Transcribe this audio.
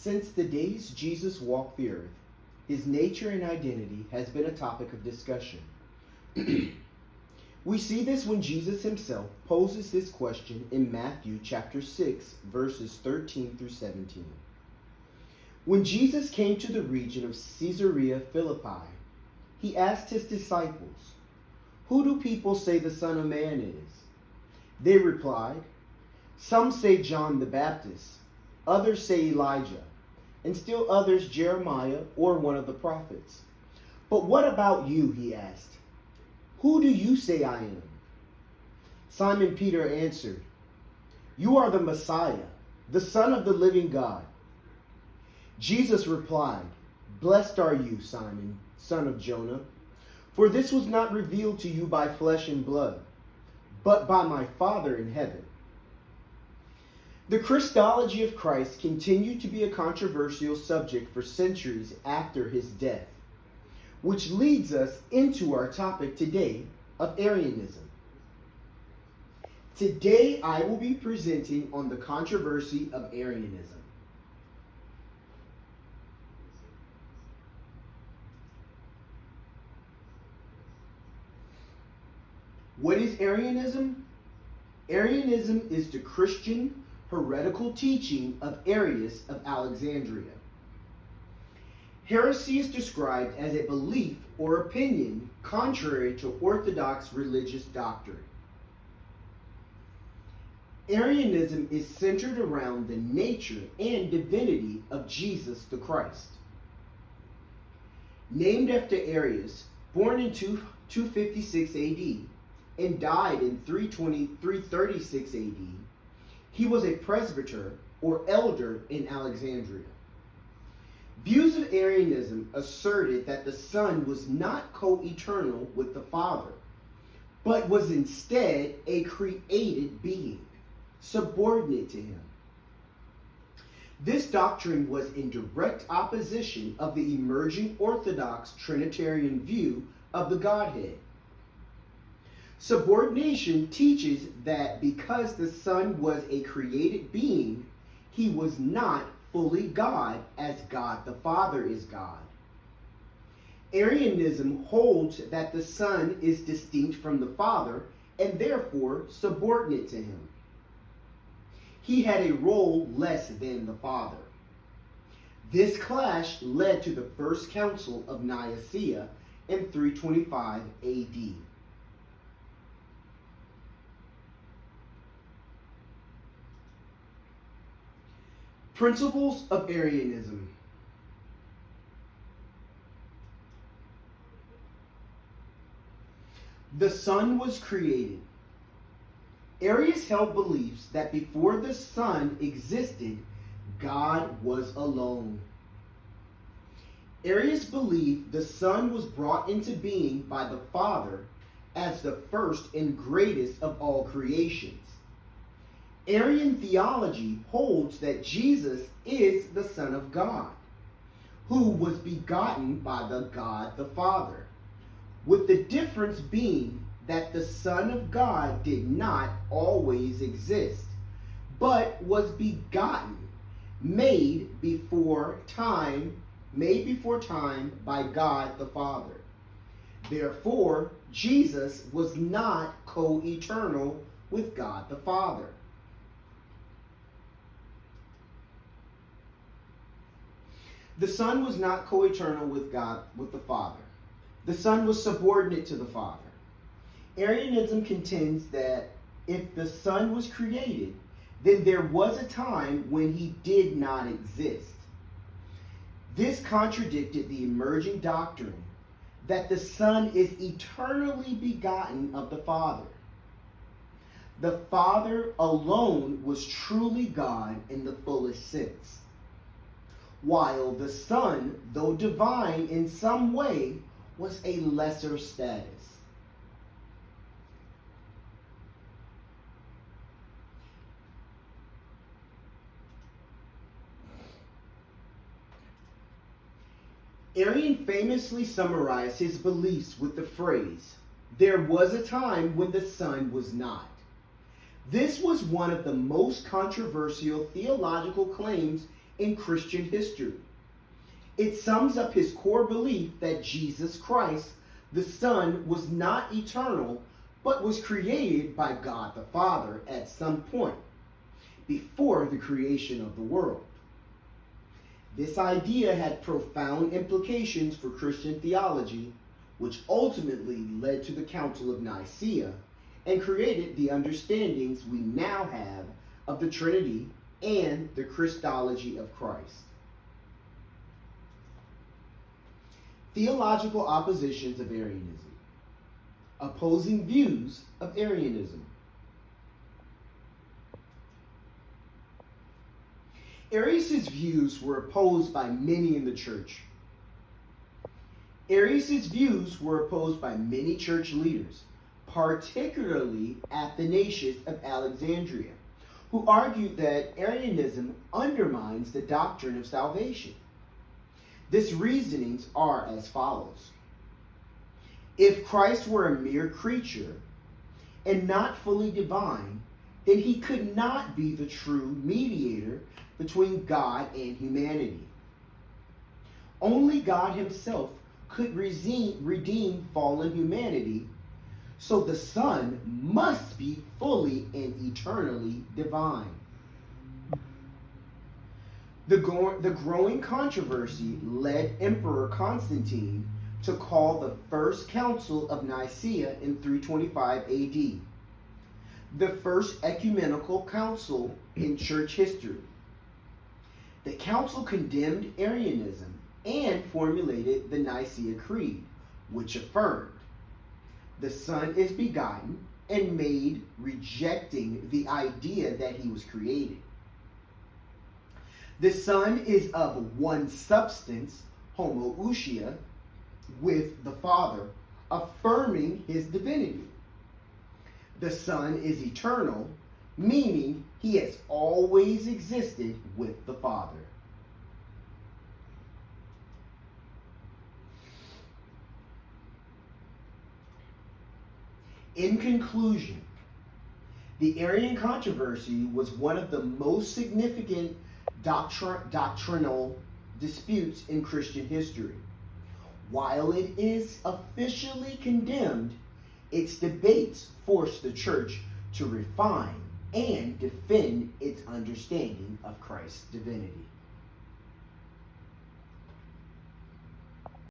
Since the days Jesus walked the earth, his nature and identity has been a topic of discussion. We see this when Jesus himself poses this question in Matthew chapter 6, verses 13 through 17. When Jesus came to the region of Caesarea Philippi, he asked his disciples, "Who do people say the Son of Man is?" They replied, "Some say John the Baptist, others say Elijah, and still others Jeremiah or one of the prophets. But what about you?" he asked. "Who do you say I am?" Simon Peter answered, "You are the Messiah, the Son of the living God." Jesus replied, "Blessed are you, Simon, son of Jonah, for this was not revealed to you by flesh and blood, but by my Father in heaven." The Christology of Christ continued to be a controversial subject for centuries after his death, which leads us into our topic today of Arianism. Today I will be presenting on the controversy of Arianism. What is Arianism? Arianism is the Christian heretical teaching of Arius of Alexandria. Heresy is described as a belief or opinion contrary to orthodox religious doctrine. Arianism is centered around the nature and divinity of Jesus the Christ. Named after Arius, born in 256 AD and died in 336 AD, he was a presbyter or elder in Alexandria. Views of Arianism asserted that the Son was not co-eternal with the Father, but was instead a created being, subordinate to him. This doctrine was in direct opposition of the emerging Orthodox Trinitarian view of the Godhead. Subordination teaches that because the Son was a created being, he was not fully God as God the Father is God. Arianism holds that the Son is distinct from the Father and therefore subordinate to him. He had a role less than the Father. This clash led to the First Council of Nicaea in 325 AD. Principles of Arianism. The Son was created. Arius held beliefs that before the Son existed, God was alone. Arius believed the Son was brought into being by the Father as the first and greatest of all creations. Arian theology holds that Jesus is the Son of God, who was begotten by the God the Father, with the difference being that the Son of God did not always exist, but was begotten, made before time by God the Father. Therefore, Jesus was not co-eternal with God the Father. The Son was not co-eternal with God, with the Father. The Son was subordinate to the Father. Arianism contends that if the Son was created, then there was a time when he did not exist. This contradicted the emerging doctrine that the Son is eternally begotten of the Father. The Father alone was truly God in the fullest sense, while the Son, though divine in some way, was a lesser status. Arian famously summarized his beliefs with the phrase, "There was a time when the Son was not." This was one of the most controversial theological claims in Christian history. It sums up his core belief that Jesus Christ, the Son, was not eternal, but was created by God the Father at some point before the creation of the world. This idea had profound implications for Christian theology, which ultimately led to the Council of Nicaea and created the understandings we now have of the Trinity and the Christology of Christ. Theological oppositions of Arianism. Opposing views of Arianism. Arius' views were opposed by many in the church. Arius' views were opposed by many church leaders, particularly Athanasius of Alexandria, who argued that Arianism undermines the doctrine of salvation. His reasonings are as follows. If Christ were a mere creature and not fully divine, then he could not be the true mediator between God and humanity. Only God himself could redeem fallen humanity, so the Son must be fully and eternally divine. The growing controversy led Emperor Constantine to call the First Council of Nicaea in 325 AD, the first ecumenical council in church history. The council condemned Arianism and formulated the Nicene Creed, which affirmed the Son is begotten and made, rejecting the idea that he was created. The Son is of one substance, homoousia, with the Father, affirming his divinity. The Son is eternal, meaning he has always existed with the Father. In conclusion, the Arian controversy was one of the most significant doctrinal disputes in Christian history. While it is officially condemned, its debates forced the church to refine and defend its understanding of Christ's divinity.